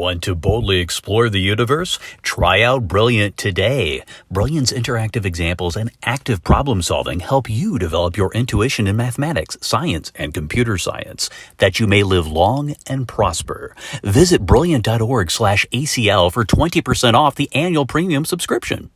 Want to boldly explore the universe? Try out Brilliant today. Brilliant's interactive examples and active problem solving help you develop your intuition in mathematics, science, and computer science, that you may live long and prosper. Visit brilliant.org/ACL for 20% off the annual premium subscription.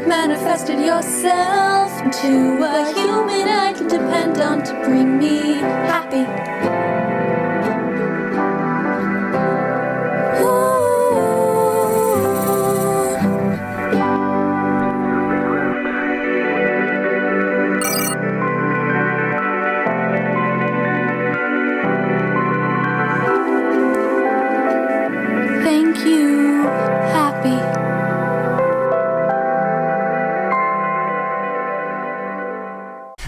Manifested yourself into a human I can depend on to bring me happy. Thank you, happy.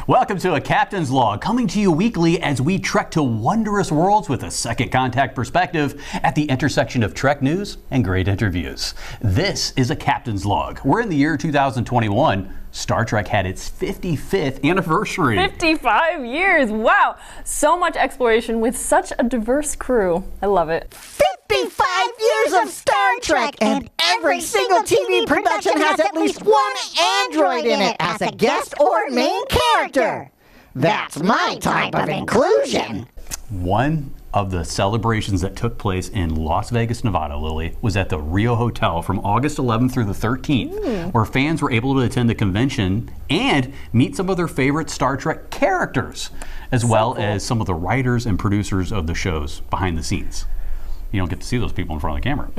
Welcome to A Captain's Log, coming to you weekly as we trek to wondrous worlds with a second contact perspective at the intersection of Trek news and great interviews. This is A Captain's Log. We're in the year 2021. Star Trek had its 55th anniversary. 55 years, wow. So much exploration with such a diverse crew. I love it. 55 years of Star Trek, and every single TV production has at least one android in it as a guest or main character. That's my type of inclusion. One of the celebrations that took place in Las Vegas, Nevada, Lily, was at the Rio Hotel from August 11th through the 13th, where fans were able to attend the convention and meet some of their favorite Star Trek characters, as well as some of the writers and producers of the shows behind the scenes. You don't get to see those people in front of the camera.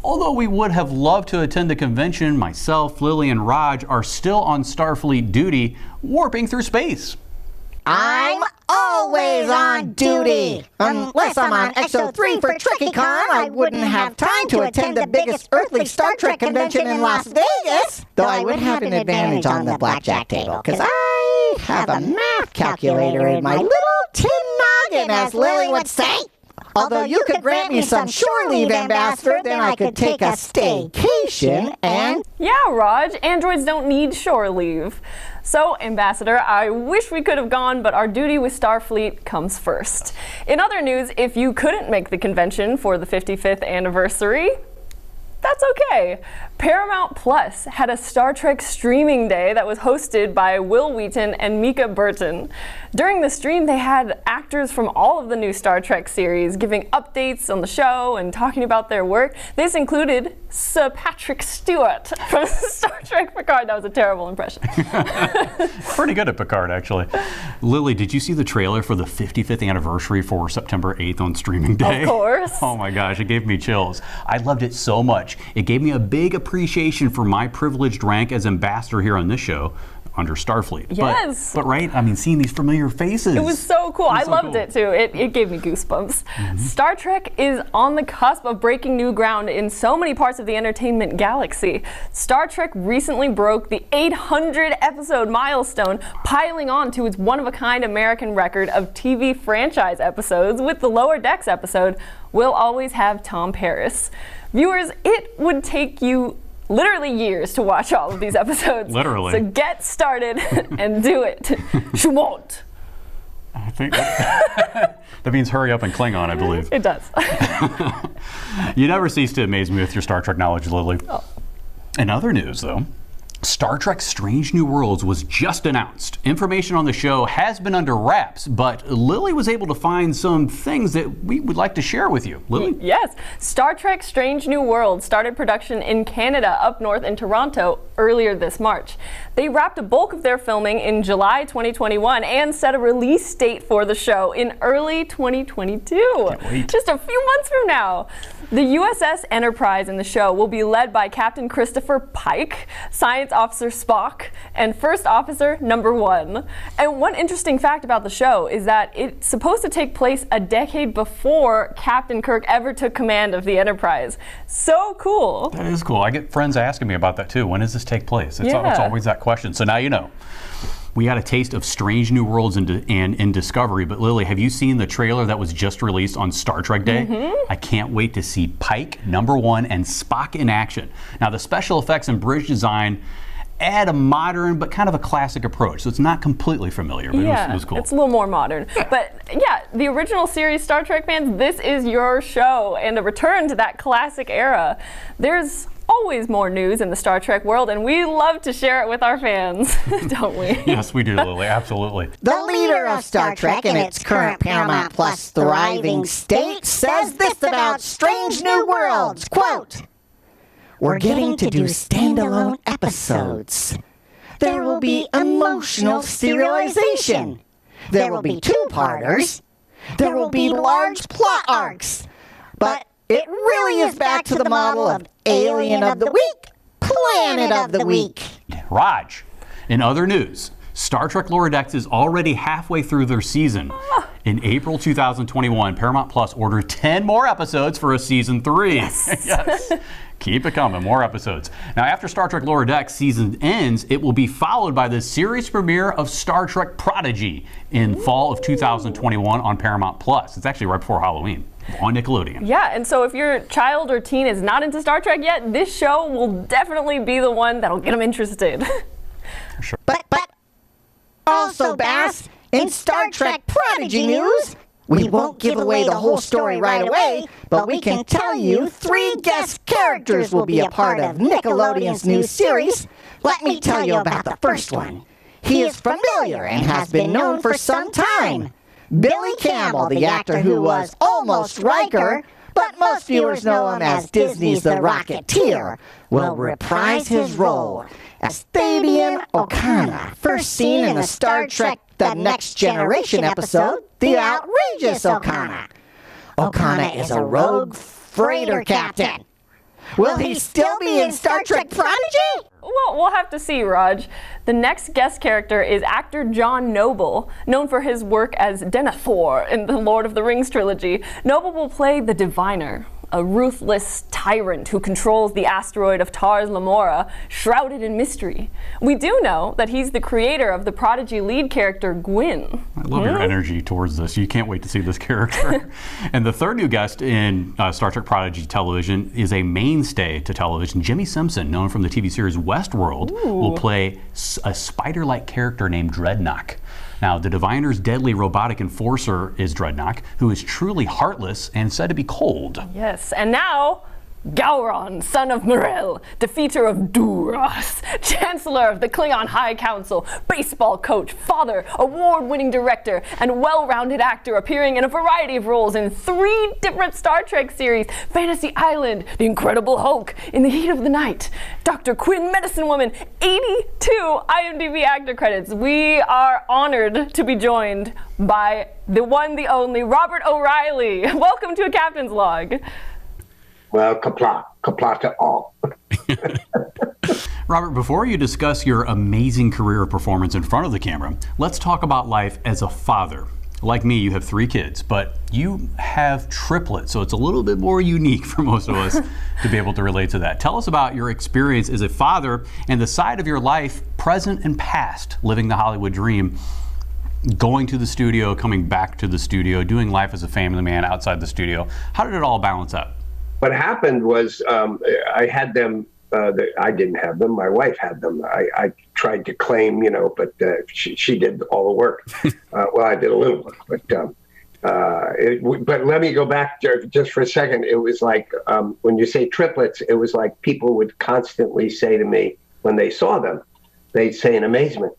Although we would have loved to attend the convention, myself, Lily, and Raj are still on Starfleet duty, warping through space. I'm always on duty. Unless I'm on XO3 for TrekkieCon, I wouldn't have time to attend the biggest earthly Star Trek convention in Las Vegas. Though I would have an advantage on the blackjack table, because I have a math calculator in my little tin noggin, as Lily would say. Although you could grant me some shore leave, Ambassador, then I could take a staycation and... Yeah, Raj, androids don't need shore leave. So, Ambassador, I wish we could have gone, but our duty with Starfleet comes first. In other news, if you couldn't make the convention for the 55th anniversary, that's okay. Paramount Plus had a Star Trek streaming day that was hosted by Will Wheaton and Mika Burton. During the stream, they had actors from all of the new Star Trek series giving updates on the show and talking about their work. This included Sir Patrick Stewart from Star Trek Picard. That was a terrible impression. Pretty good at Picard, actually. Lily, did you see the trailer for the 55th anniversary for September 8th on streaming day? Of course. Oh my gosh, it gave me chills. I loved it so much. It gave me a big appreciation for my privileged rank as ambassador here on this show under Starfleet. Yes. But right, I mean, seeing these familiar faces. It was so cool. I loved it too. It gave me goosebumps. Star Trek is on the cusp of breaking new ground in so many parts of the entertainment galaxy. Star Trek recently broke the 800 episode milestone, piling on to its one-of-a-kind American record of TV franchise episodes with the Lower Decks episode, We'll Always Have Tom Paris. Viewers, it would take you literally years to watch all of these episodes. Literally. So get started and do it. Schmont. I think that means hurry up in Klingon, I believe. It does. You never cease to amaze me with your Star Trek knowledge, Lily. Oh. In other news, though, Star Trek Strange New Worlds was just announced. Information on the show has been under wraps, but Lily was able to find some things that we would like to share with you. Lily? Yes. Star Trek Strange New Worlds started production in Canada up north in Toronto earlier this March. They wrapped a bulk of their filming in July 2021 and set a release date for the show in early 2022. Can't wait. Just a few months from now. The USS Enterprise in the show will be led by Captain Christopher Pike, science Science Officer Spock and First Officer Number 1. And one interesting fact about the show is that it's supposed to take place a decade before Captain Kirk ever took command of the Enterprise. So cool. That is cool. I get friends asking me about that too. When does this take place? It's always that question. So now you know. We had a taste of Strange New Worlds and in Discovery, but Lili, have you seen the trailer that was just released on Star Trek Day? I can't wait to see Pike, Number 1, and Spock in action. Now, the special effects and bridge design add a modern but kind of a classic approach, so it's not completely familiar, but it was cool. It's a little more modern. But yeah, the original series Star Trek fans, this is your show and a return to that classic era. There's always more news in the Star Trek world, and we love to share it with our fans, don't we? Yes, we do, Lili, absolutely. The leader of Star Trek in its current Paramount Plus thriving state says this about Strange New Worlds, quote, "We're getting to do standalone episodes. There will be emotional serialization. There will be two-parters. There will be large plot arcs. But it really is back to the model of Alien of the Week, Planet of the Week." Raj, in other news, Star Trek Lower Decks is already halfway through their season. In April 2021, Paramount Plus ordered 10 more episodes for a season 3. Yes. Keep it coming, more episodes. Now, after Star Trek Lower Decks season ends, it will be followed by the series premiere of Star Trek Prodigy in fall of 2021 on Paramount Plus. It's actually right before Halloween on Nickelodeon. Yeah, and so if your child or teen is not into Star Trek yet, this show will definitely be the one that'll get them interested. Sure. But also, Bass, in Star Trek Prodigy news, we won't give away the whole story right away, but we can tell you 3 guest characters will be a part of Nickelodeon's new series. Let me tell you about the first one. He is familiar and has been known for some time. Billy Campbell, the actor who was almost Riker, but most viewers know him as Disney's The Rocketeer, will reprise his role as Fabian O'Connor, first seen in the Star Trek The Next Generation episode, The Outrageous O'Connor. O'Connor is a rogue freighter captain. Will he still be in Star Trek Prodigy? Well, we'll have to see, Raj. The next guest character is actor John Noble, known for his work as Denethor in the Lord of the Rings trilogy. Noble will play the Diviner, a ruthless tyrant who controls the asteroid of Tars Lamora, shrouded in mystery. We do know that he's the creator of the Prodigy lead character, Gwyn. I love your energy towards this. You can't wait to see this character. And the third new guest in Star Trek Prodigy television is a mainstay to television. Jimmy Simpson, known from the TV series Westworld, will play a spider-like character named Dreadnought. Now, the Diviner's deadly robotic enforcer is Dreadnought, who is truly heartless and said to be cold. Yes, and now, Gowron, son of Morel, defeater of Duras, chancellor of the Klingon High Council, baseball coach, father, award-winning director, and well-rounded actor appearing in a variety of roles in 3 different Star Trek series: Fantasy Island, The Incredible Hulk, In the Heat of the Night, Dr. Quinn, Medicine Woman, 82 IMDb actor credits. We are honored to be joined by the one, the only, Robert O'Reilly. Welcome to A Captain's Log. Well, kapla to all. Robert, before you discuss your amazing career performance in front of the camera, let's talk about life as a father. Like me, you have 3 kids, but you have triplets, so it's a little bit more unique for most of us to be able to relate to that. Tell us about your experience as a father and the side of your life, present and past, living the Hollywood dream, going to the studio, coming back to the studio, doing life as a family man outside the studio. How did it all balance out? What happened was I had them. I didn't have them. My wife had them. I tried to claim, but she did all the work. Well, I did a little work, but let me go back just for a second. It was like when you say triplets, it was like people would constantly say to me when they saw them, they'd say in amazement,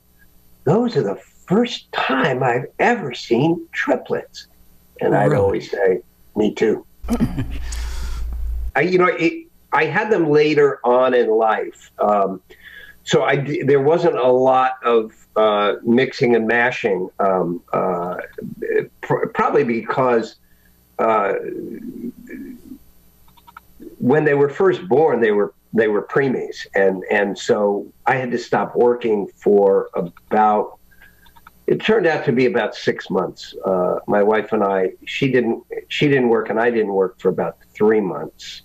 "Those are the first time I've ever seen triplets," and I'd always say, "Me too." I had them later on in life, so there wasn't a lot of mixing and mashing. Probably because when they were first born, they were they were preemies, and so I had to stop working for about. It turned out to be about 6 months. My wife and I, she didn't work, and I didn't work for about 3 months.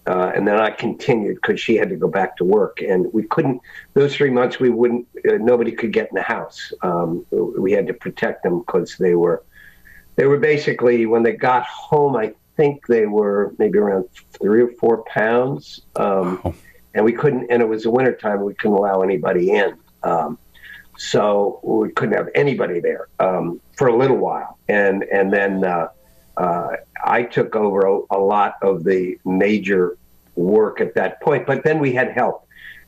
And then I continued because she had to go back to work, and we couldn't. Those 3 months, we wouldn't. Nobody could get in the house. We had to protect them because they were basically, when they got home, I think they were maybe around 3 or 4 pounds, and we couldn't. And it was the wintertime; we couldn't allow anybody in. So we couldn't have anybody there for a little while, and then I took over a lot of the major work at that point. But then we had help,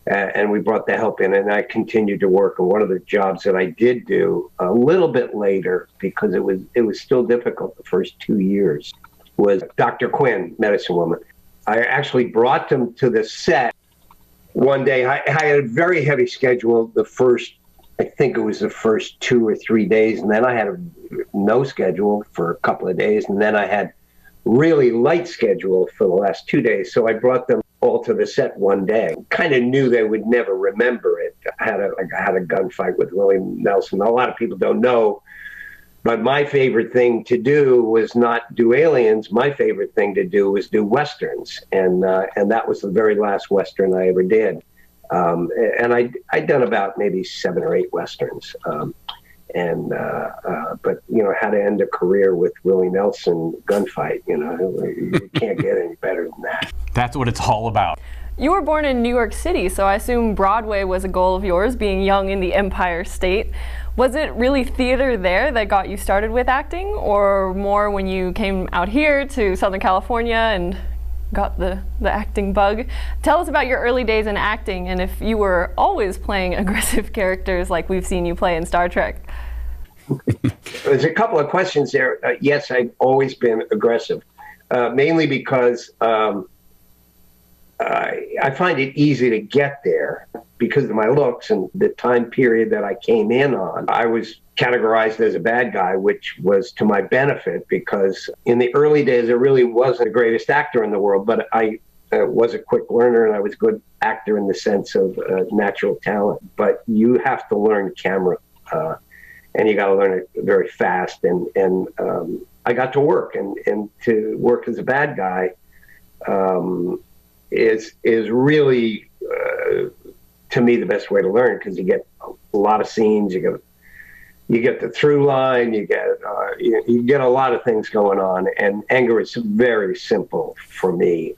and we brought the help in, and I continued to work. And one of the jobs that I did do a little bit later, because it was still difficult the first 2 years, was Dr. Quinn, medicine woman. I actually brought them to the set one day. I had a very heavy schedule I think it was the first 2 or 3 days, and then I had no schedule for a couple of days, and then I had really light schedule for the last 2 days. So I brought them all to the set one day. Kind of knew they would never remember it. I had a gunfight with Willie Nelson. A lot of people don't know, but my favorite thing to do was not do aliens. My favorite thing to do was do westerns, and that was the very last western I ever did. And I'd done about maybe 7 or 8 westerns, but how to end a career with Willie Nelson gunfight, you can't get any better than that. That's what it's all about. You were born in New York City, so I assume Broadway was a goal of yours, being young in the Empire State. Was it really theater there that got you started with acting, or more when you came out here to Southern California and got the acting bug? Tell us about your early days in acting, and if you were always playing aggressive characters like we've seen you play in Star Trek. There's a couple of questions there. Yes, I've always been aggressive, mainly because I find it easy to get there because of my looks and the time period that I came in on. I was categorized as a bad guy, which was to my benefit because in the early days, I really wasn't the greatest actor in the world, but I was a quick learner and I was a good actor in the sense of natural talent. But you have to learn camera and you got to learn it very fast. And I got to work, and to work as a bad guy is really, to me, the best way to learn, because you get a lot of scenes, you get the through line, you get a lot of things going on, and anger is very simple for me.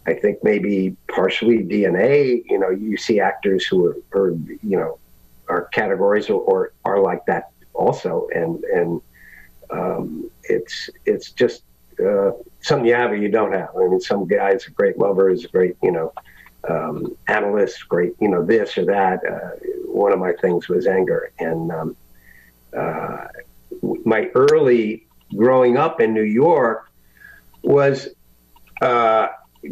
I think maybe partially DNA. You see actors who are categories or are like that also, and it's just something you have or you don't have. I mean, some guy's a great lover, is a great analyst, great this or that. One of my things was anger, and my early growing up in New York was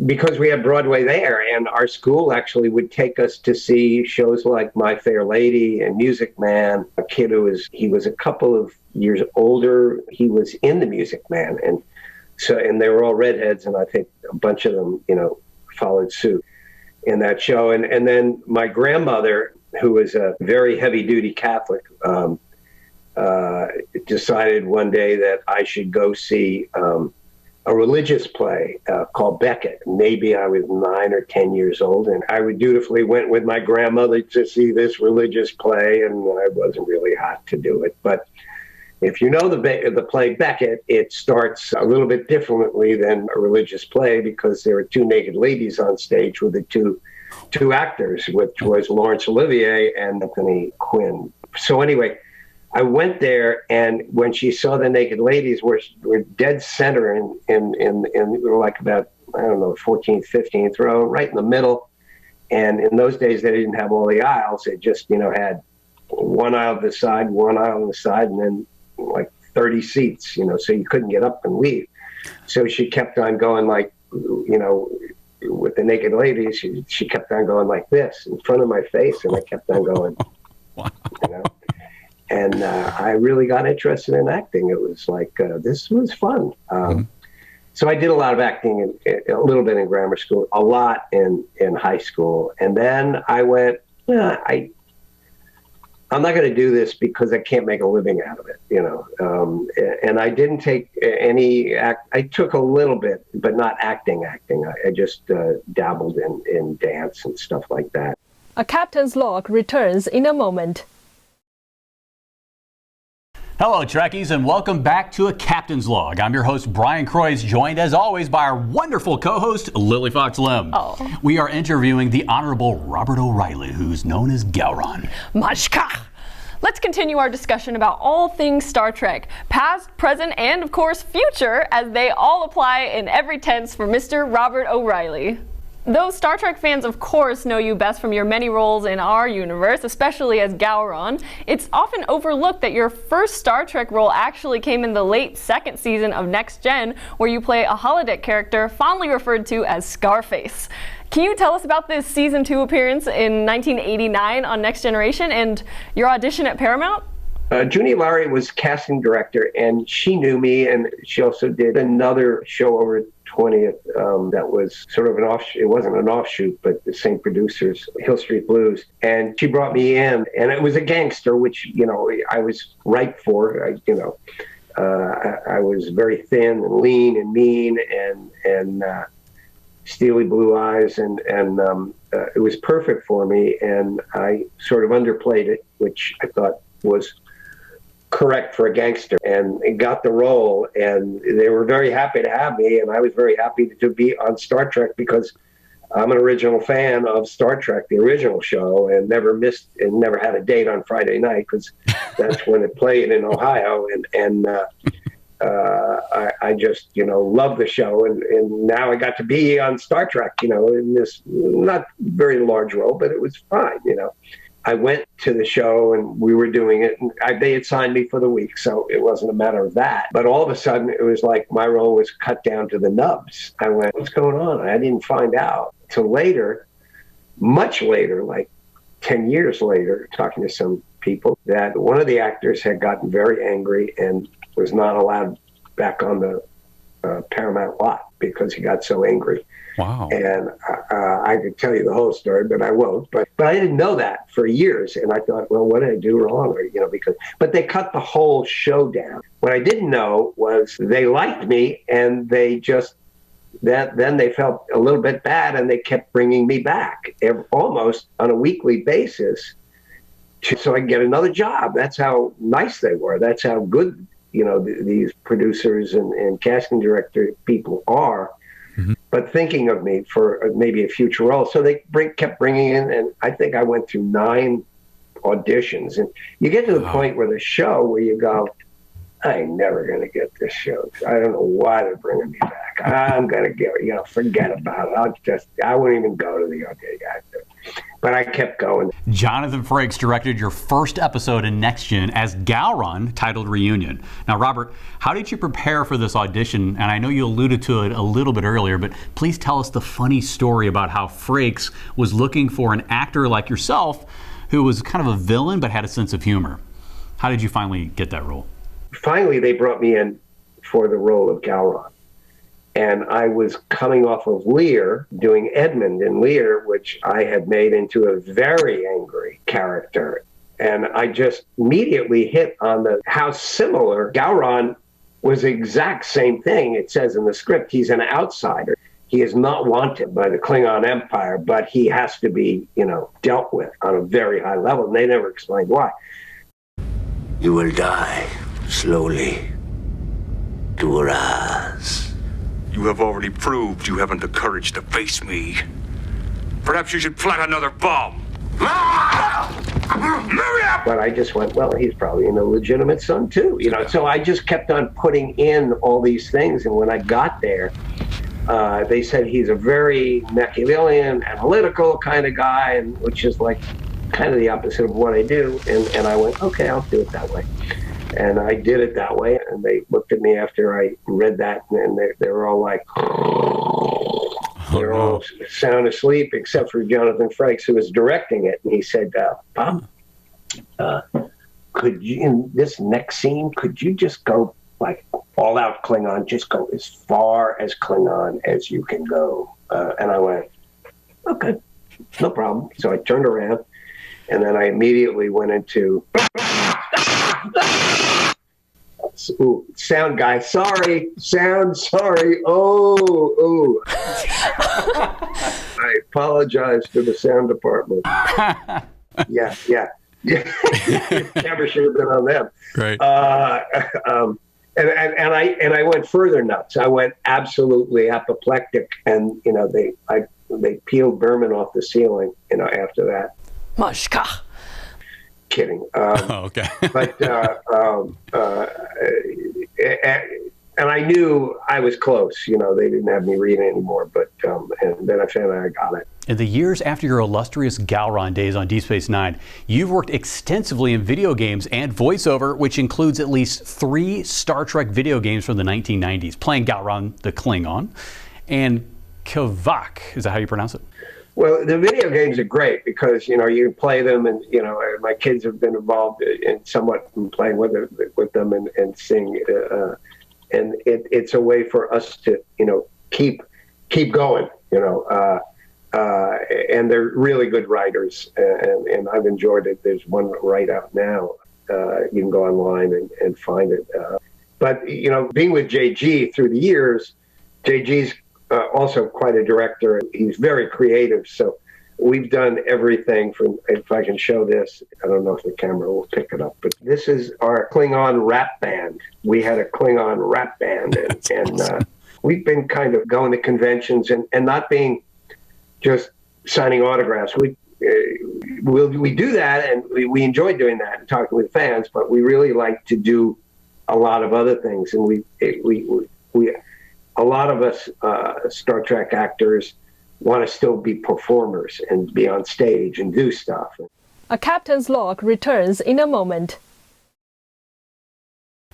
because we had Broadway there, and our school actually would take us to see shows like My Fair Lady and Music Man. A kid he was a couple of years older, he was in the Music Man, and they were all redheads, and I think a bunch of them, followed suit in that show. And then my grandmother, who was a very heavy-duty Catholic, decided one day that I should go see a religious play called Becket. Maybe I was 9 or 10 years old, and I dutifully went with my grandmother to see this religious play, and I wasn't really hot to do it. But if you know the play Becket, it starts a little bit differently than a religious play because there are 2 naked ladies on stage with the two actors, which was Laurence Olivier and Anthony Quinn. So anyway, I went there, and when she saw the naked ladies, we're dead center in we were like about, 14th, 15th row, right in the middle. And in those days, they didn't have all the aisles. They just, had one aisle on the side, one aisle on the side, and then like 30 seats, so you couldn't get up and leave. So she kept on going like, with the naked ladies, she kept on going like this in front of my face, and I kept on going, wow. And I really got interested in acting. It was like, this was fun. So I did a lot of acting, a little bit in grammar school, a lot in high school. And then I went, I'm not going to do this because I can't make a living out of it, and I didn't take any I took a little bit, but not acting. I just dabbled in dance and stuff like that. A Captain's Log returns in a moment. Hello, Trekkies, and welcome back to A Captain's Log. I'm your host, Brian Croys, joined as always by our wonderful co-host, LiliFox-Lim. Oh. We are interviewing the Honorable Robert O'Reilly, who's known as Gowron. Mashka! Let's continue our discussion about all things Star Trek, past, present, and of course future, as they all apply in every tense for Mr. Robert O'Reilly. Those Star Trek fans, of course, know you best from your many roles in our universe, especially as Gowron. It's often overlooked that your first Star Trek role actually came in the late second season of Next Gen, where you play a holodeck character fondly referred to as Scarface. Can you tell us about this season 2 appearance in 1989 on Next Generation and your audition at Paramount? Junie Lowry was casting director, and she knew me, and she also did another show over at 20th that was sort of an offshoot. It wasn't an offshoot, but the same producers, Hill Street Blues. And she brought me in, and it was a gangster, which, I was ripe for. I was very thin and lean and mean and steely blue eyes, and it was perfect for me. And I sort of underplayed it, which I thought was correct for a gangster, and got the role, and they were very happy to have me, and I was very happy to be on Star Trek because I'm an original fan of Star Trek, the original show, and never missed and never had a date on Friday night because that's when it played in Ohio, and I just love the show, and now I got to be on Star Trek, in this not very large role, but it was fine, I went to the show and we were doing it, and they had signed me for the week, so it wasn't a matter of that. But all of a sudden, it was like my role was cut down to the nubs. I went, what's going on? I didn't find out till later, much later, like 10 years later, talking to some people, that one of the actors had gotten very angry and was not allowed back on the Paramount lot because he got so angry. Wow. And I could tell you the whole story, but I won't. But I didn't know that for years. And I thought, well, what did I do wrong? But they cut the whole show down. What I didn't know was they liked me, and they just, then they felt a little bit bad, and they kept bringing me back almost on a weekly basis so I could get another job. That's how nice they were. That's how good, these producers and casting director people are. Mm-hmm. But thinking of me for maybe a future role. So they kept bringing in, and I think I went through 9 auditions. And you get to the point where the show where you go, I ain't never going to get this show. I don't know why they're bringing me back. I'm going to get, forget about it. I wouldn't even go to the audition. But I kept going. Jonathan Frakes directed your first episode in Next Gen as Gowron, titled Reunion. Now, Robert, how did you prepare for this audition? And I know you alluded to it a little bit earlier, but please tell us the funny story about how Frakes was looking for an actor like yourself who was kind of a villain but had a sense of humor. How did you finally get that role? Finally, they brought me in for the role of Gowron. And I was coming off of Lear, doing Edmund in Lear, which I had made into a very angry character. And I just immediately hit on how similar Gowron was. The exact same thing. It says in the script, he's an outsider. He is not wanted by the Klingon Empire, but he has to be, dealt with on a very high level. And they never explained why. You will die slowly. Duras. You have already proved you haven't the courage to face me. Perhaps you should plant another bomb. But I just went, well, he's probably an illegitimate son too, So I just kept on putting in all these things, and when I got there, they said he's a very Machiavellian, analytical kind of guy, and which is like kind of the opposite of what I do. And I went, okay, I'll do it that way. And I did it that way, and they looked at me after I read that, and they were all like, they're all sound asleep, except for Jonathan Frakes, who was directing it. And he said, Bob, could you, in this next scene, could you just go like all out Klingon, just go as far as Klingon as you can go. And I went, okay, no problem. So I turned around, and then I immediately went into, ooh, sound guy, sorry, sorry. Oh. I apologize to the sound department. Yeah. Camera should have been on them. Right. And I went further nuts. I went absolutely apoplectic, and they peeled Berman off the ceiling. After that. Mashka. Kidding. Okay. But and I knew I was close. They didn't have me read anymore. But and then I found out I got it. In the years after your illustrious Gowron days on Deep Space Nine, you've worked extensively in video games and voiceover, which includes at least 3 Star Trek video games from the 1990s, playing Gowron the Klingon and Kvak. Is that how you pronounce it? Well, the video games are great because, you can play them, and, my kids have been involved in somewhat in playing with them and seeing, and it's a way for us to, keep going, and they're really good writers, and I've enjoyed it. There's one right out now. You can go online and find it. But, being with JG through the years, JG's also quite a director. He's very creative. So we've done everything from, if I can show this, I don't know if the camera will pick it up, but this is our Klingon rap band. We had a Klingon rap band, and we've been kind of going to conventions and not being just signing autographs. We do that, and we enjoy doing that and talking with fans, but we really like to do a lot of other things. And we a lot of us Star Trek actors want to still be performers and be on stage and do stuff. A Captain's Log returns in a moment.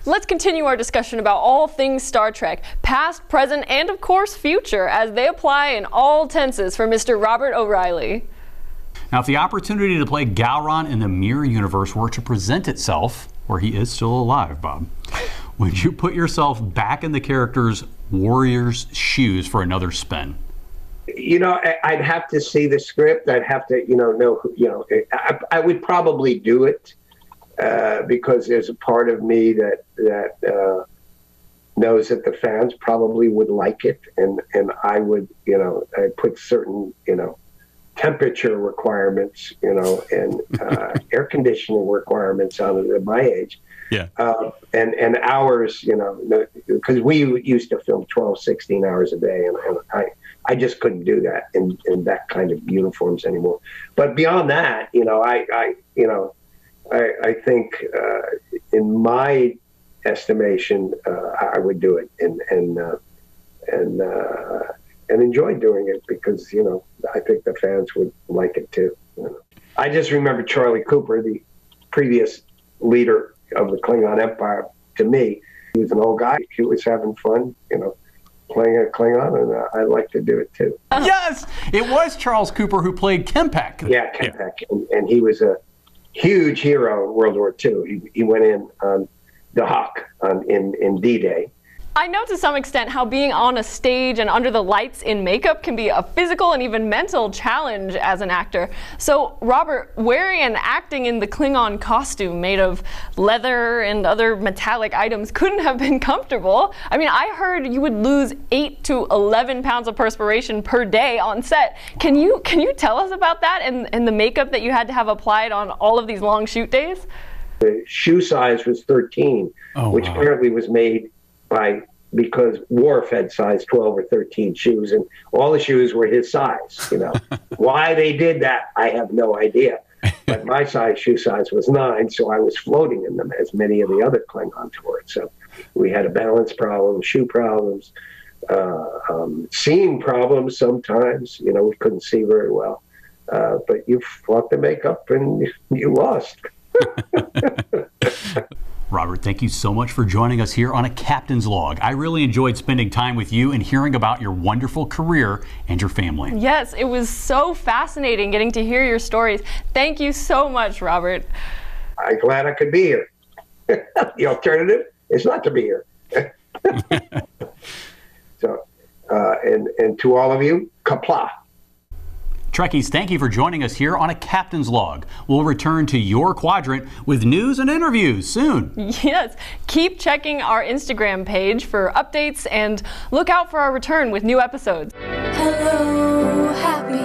Let's continue our discussion about all things Star Trek, past, present, and of course future, as they apply in all tenses for Mr. Robert O'Reilly. Now, if the opportunity to play Gowron in the Mirror Universe were to present itself, where he is still alive, Bob, would you put yourself back in the character's warrior's shoes for another spin? I'd have to see the script. I'd have to, know. I would probably do it because there's a part of me that knows that the fans probably would like it, and I would, I put certain, temperature requirements, and air conditioning requirements on it at my age. Yeah. And hours, because we used to film 12, 16 hours a day, and I just couldn't do that in that kind of uniforms anymore. But beyond that, I think in my estimation, I would do it and enjoy doing it because, I think the fans would like it too. I just remember Charlie Cooper, the previous leader of the Klingon Empire. To me, he was an old guy. He was having fun, playing a Klingon, and I'd like to do it too. Yes, it was Charles Cooper who played Kempek. Yeah, Kempek, and he was a huge hero in World War II. He went in on the Hawk in D-Day. I know to some extent how being on a stage and under the lights in makeup can be a physical and even mental challenge as an actor. So, Robert, wearing and acting in the Klingon costume made of leather and other metallic items couldn't have been comfortable. I mean, I heard you would lose 8 to 11 pounds of perspiration per day on set. Can you tell us about that and the makeup that you had to have applied on all of these long shoot days? The shoe size was 13, which apparently was made because Worf had size 12 or 13 shoes, and all the shoes were his size. Why they did that, I have no idea. But my shoe size was 9, so I was floating in them, as many of the other Klingons were. So we had a balance problem, shoe problems, seeing problems sometimes. We couldn't see very well. But you fought the makeup and you lost. Robert, thank you so much for joining us here on A Captain's Log. I really enjoyed spending time with you and hearing about your wonderful career and your family. Yes, it was so fascinating getting to hear your stories. Thank you so much, Robert. I'm glad I could be here. The alternative is not to be here. So, and to all of you, kapla. Trekkies, thank you for joining us here on A Captain's Log. We'll return to your quadrant with news and interviews soon. Yes, keep checking our Instagram page for updates and look out for our return with new episodes. Hello, happy,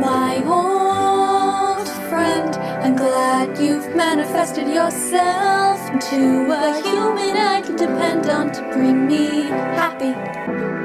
my old friend. I'm glad you've manifested yourself into a human I can depend on to bring me happy.